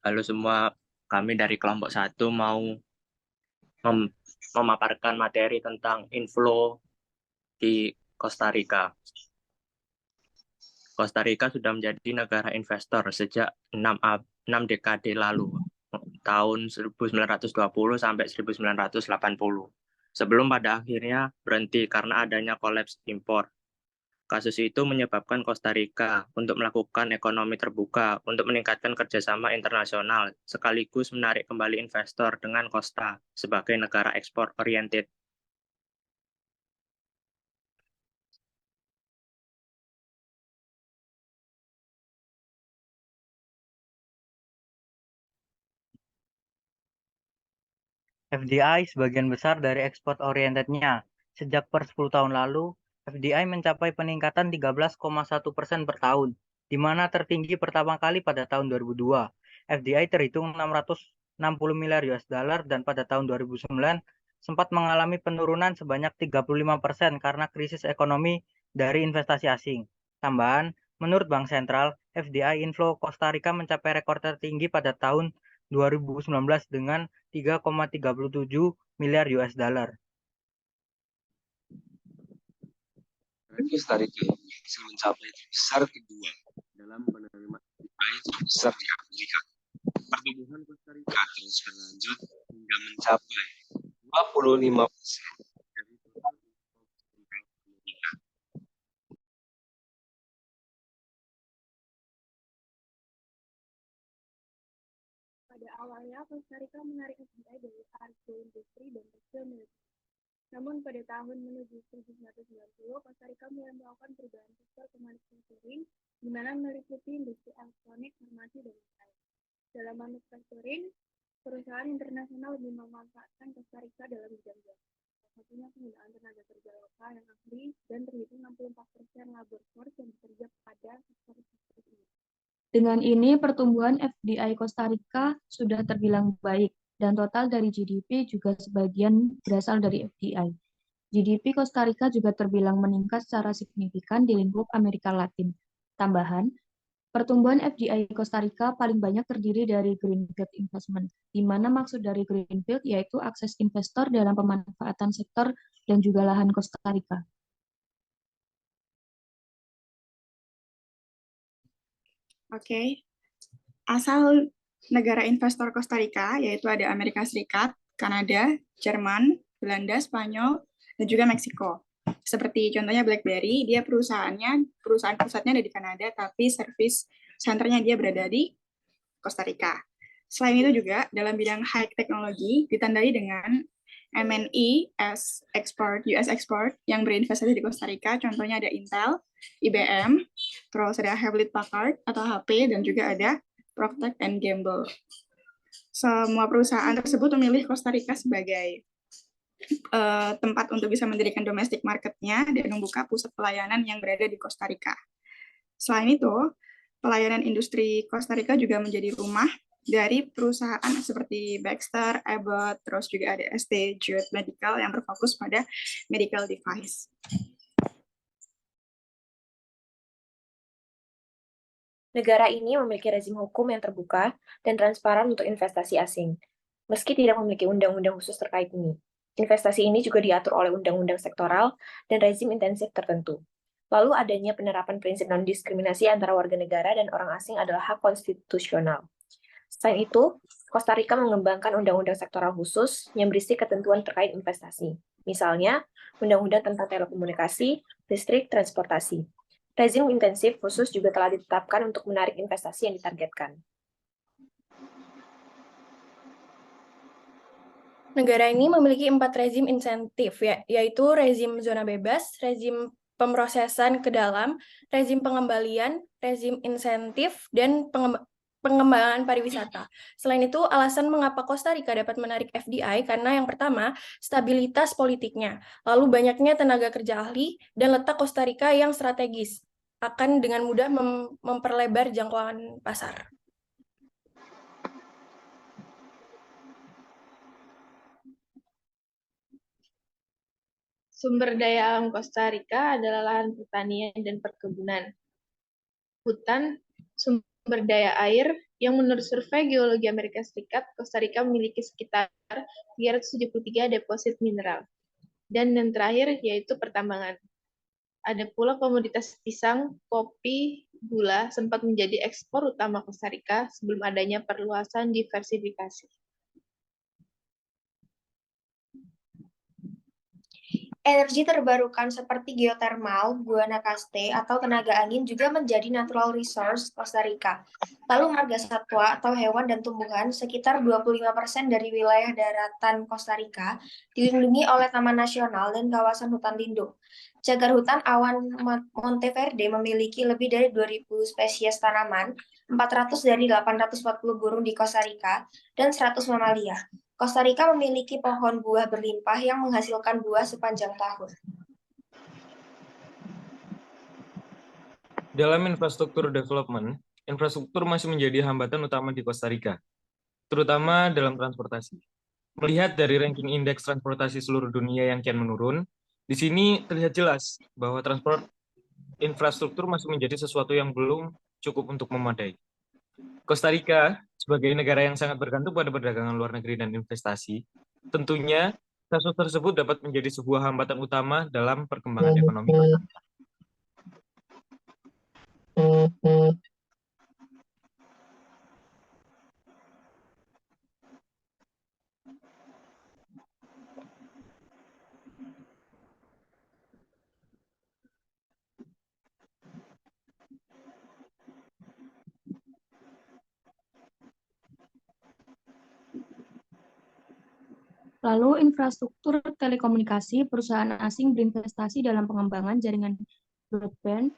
Halo semua, kami dari kelompok satu mau mem- memaparkan materi tentang inflow di Costa Rica. Costa Rica sudah menjadi negara investor sejak 6 dekade lalu, tahun 1920 sampai 1980. Sebelum pada akhirnya berhenti karena adanya kolaps impor. Kasus itu menyebabkan Costa Rica untuk melakukan ekonomi terbuka untuk meningkatkan kerjasama internasional, sekaligus menarik kembali investor dengan Costa sebagai negara ekspor oriented. FDI sebagian besar dari ekspor orientednya. Sejak per 10 tahun lalu, FDI mencapai peningkatan 13,1% per tahun, di mana tertinggi pertama kali pada tahun 2002. FDI terhitung 660 miliar US dollar dan pada tahun 2009 sempat mengalami penurunan sebanyak 35% karena krisis ekonomi dari investasi asing. Tambahan, menurut Bank Sentral, FDI inflow Costa Rica mencapai rekor tertinggi pada tahun 2019 dengan 3,37 miliar US dollar. Costa Rica bisa mencapai terbesar kedua dalam menerima nilai terbesar di Amerika. Pertumbuhan Costa Rica terus berlanjut hingga mencapai 25% dari total Amerika. Pada awalnya, Costa Rica menarik FDI dari agroindustri dan tekstil militer. Namun pada tahun menuju 1990, Costa Rica mulai melakukan perubahan sektor ke manufacturing, di mana meliputi industri elektronik, farmasi, dan retail. Dalam manufacturing, perusahaan internasional lebih memanfaatkan Costa Rica dalam bidang jasa. Salah satunya penggunaan tenaga kerja lokal yang ahli dan terhitung 64% labor force yang bekerja pada sektor ini. Dengan ini, pertumbuhan FDI Costa Rica sudah terbilang baik, dan total dari GDP juga sebagian berasal dari FDI. GDP Costa Rica juga terbilang meningkat secara signifikan di lingkup Amerika Latin. Tambahan, pertumbuhan FDI Costa Rica paling banyak terdiri dari Greenfield Investment, di mana maksud dari Greenfield yaitu akses investor dalam pemanfaatan sektor dan juga lahan Costa Rica. Oke, asal negara investor Costa Rica, yaitu ada Amerika Serikat, Kanada, Jerman, Belanda, Spanyol, dan juga Meksiko. Seperti contohnya BlackBerry, dia perusahaan pusatnya ada di Kanada, tapi service centernya dia berada di Costa Rica. Selain itu juga, dalam bidang high technology, ditandai dengan MNE as export, US export, yang berinvestasi di Costa Rica, contohnya ada Intel, IBM, terus ada Hewlett Packard atau HP, dan juga ada Procter and Gamble. Semua perusahaan tersebut memilih Costa Rica sebagai tempat untuk bisa mendirikan domestic marketnya dan membuka pusat pelayanan yang berada di Costa Rica. Selain itu, pelayanan industri Costa Rica juga menjadi rumah dari perusahaan seperti Baxter, Abbott, terus juga ada ST Jude Medical yang berfokus pada medical device. Negara ini memiliki rezim hukum yang terbuka dan transparan untuk investasi asing, meski tidak memiliki undang-undang khusus terkait ini. Investasi ini juga diatur oleh undang-undang sektoral dan rezim intensif tertentu. Lalu adanya penerapan prinsip non-diskriminasi antara warga negara dan orang asing adalah hak konstitusional. Selain itu, Costa Rica mengembangkan undang-undang sektoral khusus yang berisi ketentuan terkait investasi. Misalnya, undang-undang tentang telekomunikasi, listrik, transportasi. Rezim intensif khusus juga telah ditetapkan untuk menarik investasi yang ditargetkan. Negara ini memiliki 4 rezim insentif, yaitu rezim zona bebas, rezim pemrosesan ke dalam, rezim pengembalian, rezim insentif, dan pengembangan pariwisata. Selain itu, alasan mengapa Costa Rica dapat menarik FDI karena yang pertama, stabilitas politiknya, lalu banyaknya tenaga kerja ahli, dan letak Costa Rica yang strategis, akan dengan mudah memperlebar jangkauan pasar. Sumber daya alam Costa Rica adalah lahan pertanian dan perkebunan, hutan, sumber daya air, yang menurut survei Geologi Amerika Serikat, Costa Rica memiliki sekitar 373 deposit mineral. Dan yang terakhir yaitu pertambangan. Ada pula komoditas pisang, kopi, gula sempat menjadi ekspor utama Costa Rica sebelum adanya perluasan diversifikasi. Energi terbarukan seperti geotermal, guanacaste, atau tenaga angin juga menjadi natural resource Costa Rica. Lalu marga satwa atau hewan dan tumbuhan sekitar 25% dari wilayah daratan Costa Rica dilindungi oleh Taman Nasional dan kawasan hutan lindung. Cagar hutan awan Monteverde memiliki lebih dari 2.000 spesies tanaman, 400 dari 840 burung di Costa Rica, dan 100 mamalia. Costa Rica memiliki pohon buah berlimpah yang menghasilkan buah sepanjang tahun. Dalam infrastruktur development, infrastruktur masih menjadi hambatan utama di Costa Rica, terutama dalam transportasi. Melihat dari ranking indeks transportasi seluruh dunia yang kian menurun, di sini terlihat jelas bahwa infrastruktur masih menjadi sesuatu yang belum cukup untuk memadai. Costa Rica, sebagai negara yang sangat bergantung pada perdagangan luar negeri dan investasi, tentunya kasus tersebut dapat menjadi sebuah hambatan utama dalam perkembangan ekonomi Costa Rica. Lalu infrastruktur telekomunikasi, perusahaan asing berinvestasi dalam pengembangan jaringan broadband,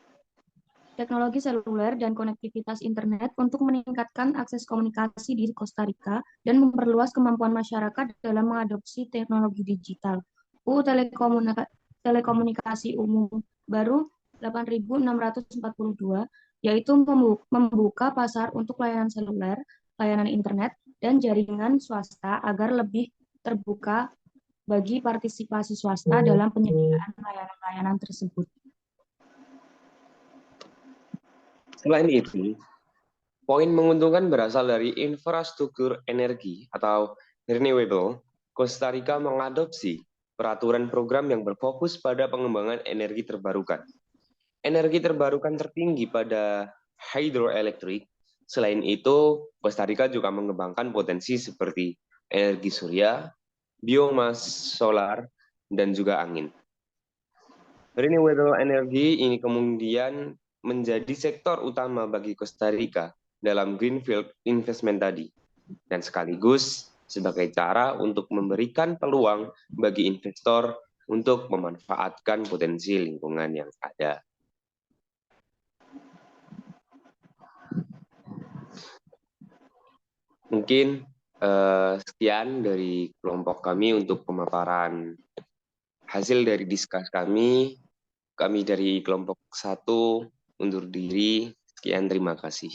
teknologi seluler, dan konektivitas internet untuk meningkatkan akses komunikasi di Costa Rica dan memperluas kemampuan masyarakat dalam mengadopsi teknologi digital. UU Telekomunikasi Umum baru 8.642, yaitu membuka pasar untuk layanan seluler, layanan internet, dan jaringan swasta agar lebih terbuka bagi partisipasi swasta dalam penyediaan layanan-layanan tersebut. Selain itu, poin menguntungkan berasal dari infrastruktur energi atau renewable. Costa Rica mengadopsi peraturan program yang berfokus pada pengembangan energi terbarukan. Energi terbarukan tertinggi pada hydroelectric. Selain itu, Costa Rica juga mengembangkan potensi seperti energi surya, biomas solar, dan juga angin. Renewable energy ini kemudian menjadi sektor utama bagi Costa Rica dalam greenfield investment tadi, dan sekaligus sebagai cara untuk memberikan peluang bagi investor untuk memanfaatkan potensi lingkungan yang ada. Mungkin sekian dari kelompok kami untuk pemaparan hasil dari diskus kami. Kami dari kelompok 1 undur diri. Sekian, terima kasih.